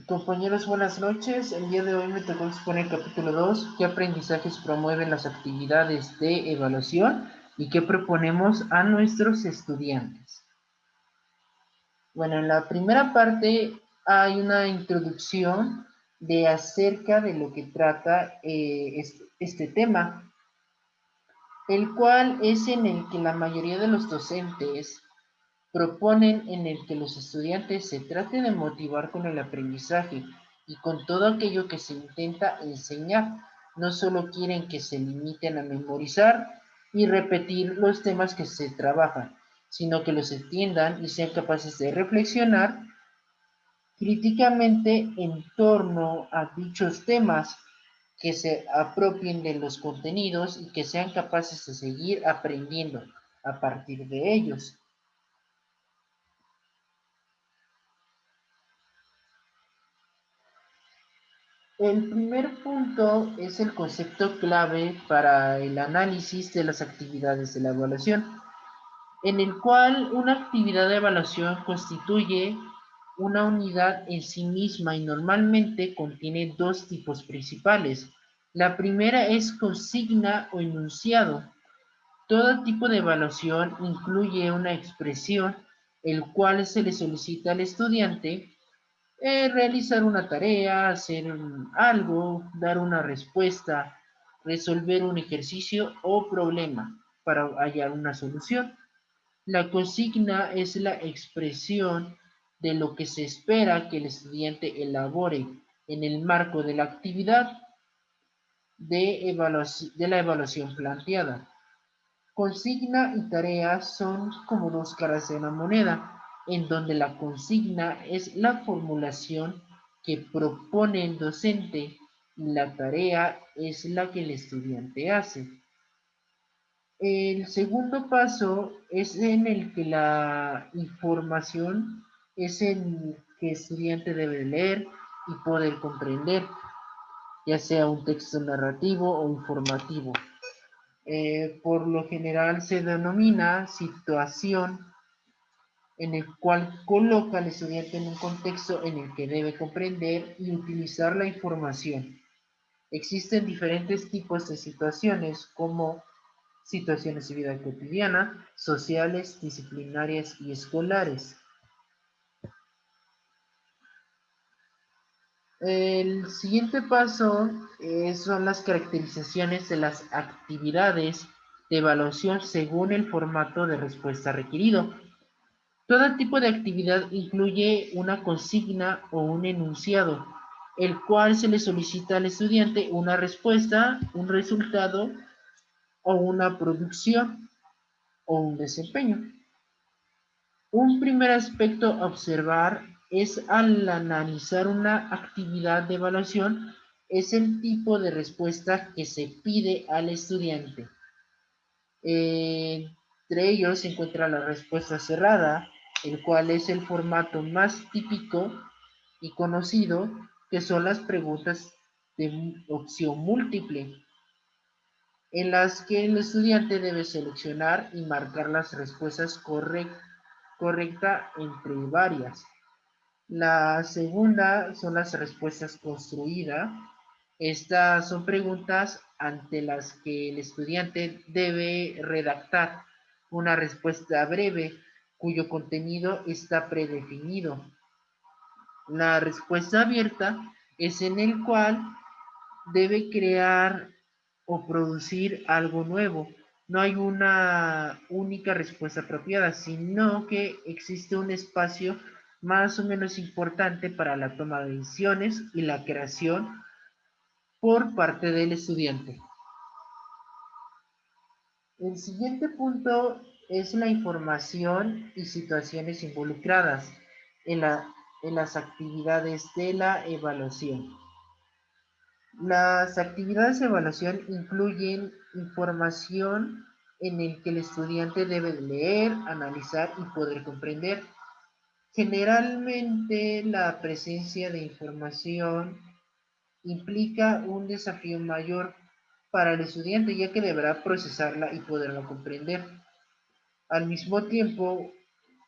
Compañeros, buenas noches. El día de hoy me tocó exponer el capítulo 2, qué aprendizajes promueven las actividades de evaluación y qué proponemos a nuestros estudiantes. Bueno, en la primera parte hay una introducción de acerca de lo que trata este tema, el cual es en el que la mayoría de los docentes proponen en el que los estudiantes se trate de motivar con el aprendizaje y con todo aquello que se intenta enseñar. No solo quieren que se limiten a memorizar y repetir los temas que se trabajan, sino que los entiendan y sean capaces de reflexionar críticamente en torno a dichos temas, que se apropien de los contenidos y que sean capaces de seguir aprendiendo a partir de ellos. El primer punto es el concepto clave para el análisis de las actividades de la evaluación, en el cual una actividad de evaluación constituye una unidad en sí misma y normalmente contiene dos tipos principales. La primera es consigna o enunciado. Todo tipo de evaluación incluye una expresión, el cual se le solicita al estudiante realizar una tarea, hacer algo, dar una respuesta, resolver un ejercicio o problema para hallar una solución. La consigna es la expresión de lo que se espera que el estudiante elabore en el marco de la actividad de la evaluación planteada. Consigna y tarea son como dos caras de una moneda, en donde la consigna es la formulación que propone el docente y la tarea es la que el estudiante hace. El segundo paso es en el que la información es el que el estudiante debe leer y poder comprender, ya sea un texto narrativo o informativo. Por lo general se denomina situación en el cual coloca al estudiante en un contexto en el que debe comprender y utilizar la información. Existen diferentes tipos de situaciones como situaciones de vida cotidiana, sociales, disciplinarias y escolares. El siguiente paso son las caracterizaciones de las actividades de evaluación según el formato de respuesta requerido. Todo tipo de actividad incluye una consigna o un enunciado, el cual se le solicita al estudiante una respuesta, un resultado o una producción o un desempeño. Un primer aspecto a observar es al analizar una actividad de evaluación es el tipo de respuesta que se pide al estudiante. Entre ellos se encuentra la respuesta cerrada, el cual es el formato más típico y conocido, que son las preguntas de opción múltiple, en las que el estudiante debe seleccionar y marcar las respuestas correcta entre varias. La segunda son las respuestas construidas. Estas son preguntas ante las que el estudiante debe redactar una respuesta breve cuyo contenido está predefinido. La respuesta abierta es en el cual debe crear o producir algo nuevo. No hay una única respuesta apropiada, sino que existe un espacio más o menos importante para la toma de decisiones y la creación por parte del estudiante. El siguiente punto es la información y situaciones involucradas en, en las actividades de la evaluación. Las actividades de evaluación incluyen información en el que el estudiante debe leer, analizar y poder comprender. Generalmente la presencia de información implica un desafío mayor para el estudiante, ya que deberá procesarla y poderla comprender. Al mismo tiempo,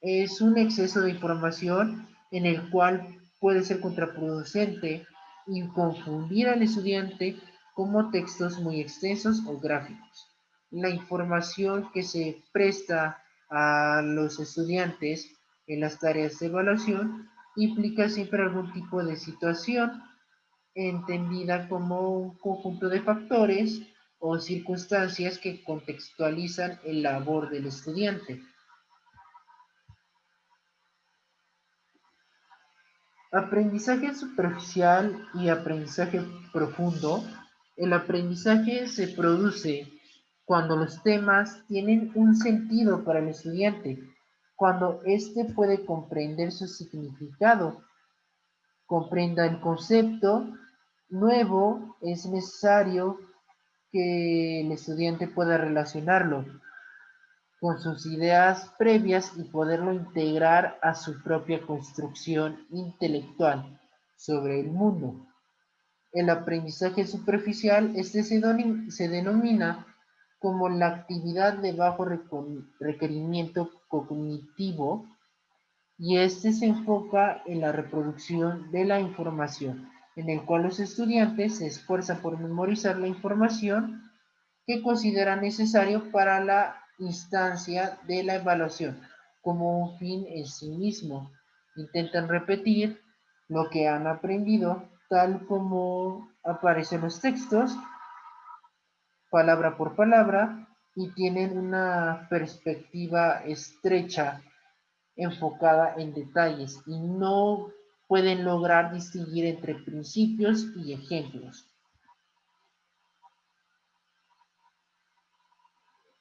es un exceso de información en el cual puede ser contraproducente y confundir al estudiante como textos muy extensos o gráficos. La información que se presta a los estudiantes en las tareas de evaluación implica siempre algún tipo de situación entendida como un conjunto de factores o circunstancias que contextualizan el labor del estudiante. Aprendizaje superficial y aprendizaje profundo. El aprendizaje se produce cuando los temas tienen un sentido para el estudiante, cuando éste puede comprender su significado, comprenda el concepto nuevo, es necesario que el estudiante pueda relacionarlo con sus ideas previas y poderlo integrar a su propia construcción intelectual sobre el mundo. El aprendizaje superficial se denomina como la actividad de bajo requerimiento cognitivo y este se enfoca en la reproducción de la información, en el cual los estudiantes se esfuerzan por memorizar la información que consideran necesario para la instancia de la evaluación, como un fin en sí mismo. Intentan repetir lo que han aprendido tal como aparecen en los textos, palabra por palabra, y tienen una perspectiva estrecha, enfocada en detalles, y no pueden lograr distinguir entre principios y ejemplos.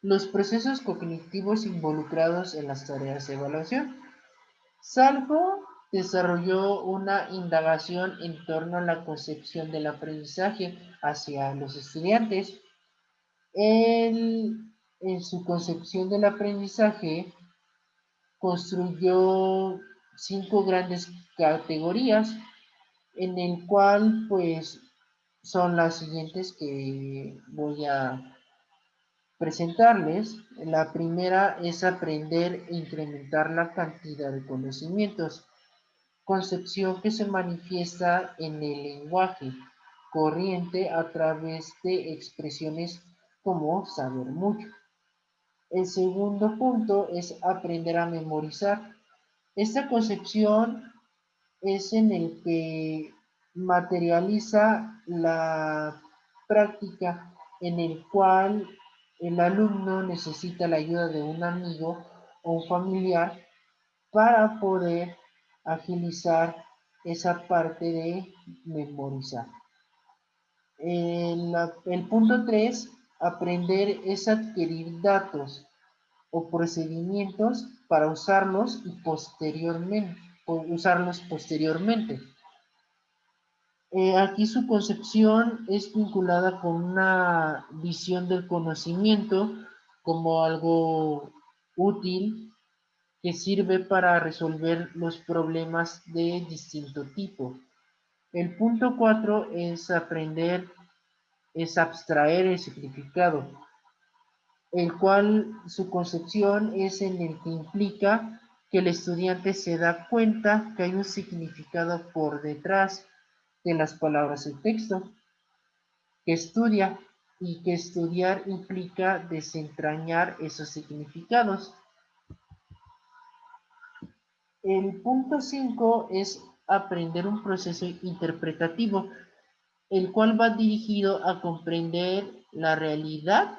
Los procesos cognitivos involucrados en las tareas de evaluación. Salvo desarrolló una indagación en torno a la concepción del aprendizaje hacia los estudiantes. Él, en su concepción del aprendizaje, construyó 5 grandes categorías, en el cual pues son las siguientes que voy a presentarles. La primera es aprender e incrementar la cantidad de conocimientos, concepción que se manifiesta en el lenguaje corriente a través de expresiones como saber mucho. El segundo punto es aprender a memorizar. Esta concepción es en el que materializa la práctica en el cual el alumno necesita la ayuda de un amigo o un familiar para poder agilizar esa parte de memorizar. El punto 3, aprender es adquirir datos o procedimientos para usarlos posteriormente. Aquí su concepción es vinculada con una visión del conocimiento como algo útil que sirve para resolver los problemas de distinto tipo. El punto 4 es abstraer el significado, el cual su concepción es en el que implica que el estudiante se da cuenta que hay un significado por detrás de las palabras del texto, que estudia y que estudiar implica desentrañar esos significados. El punto 5 es aprender un proceso interpretativo, el cual va dirigido a comprender la realidad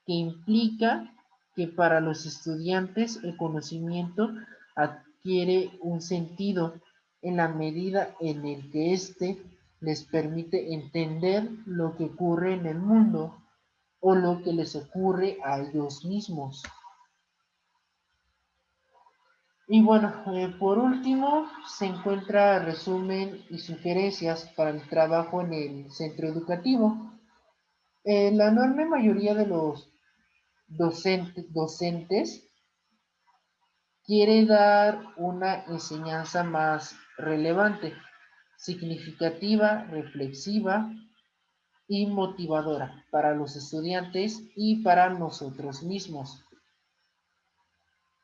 que implica que para los estudiantes el conocimiento adquiere un sentido en la medida en el que éste les permite entender lo que ocurre en el mundo o lo que les ocurre a ellos mismos. Y bueno, por último, se encuentra resumen y sugerencias para el trabajo en el centro educativo. La enorme mayoría de los docentes quiere dar una enseñanza más relevante, significativa, reflexiva y motivadora para los estudiantes y para nosotros mismos.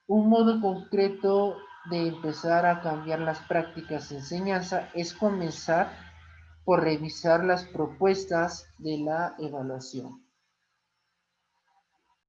Un modo concreto de empezar a cambiar las prácticas de enseñanza es comenzar por revisar las propuestas de la evaluación.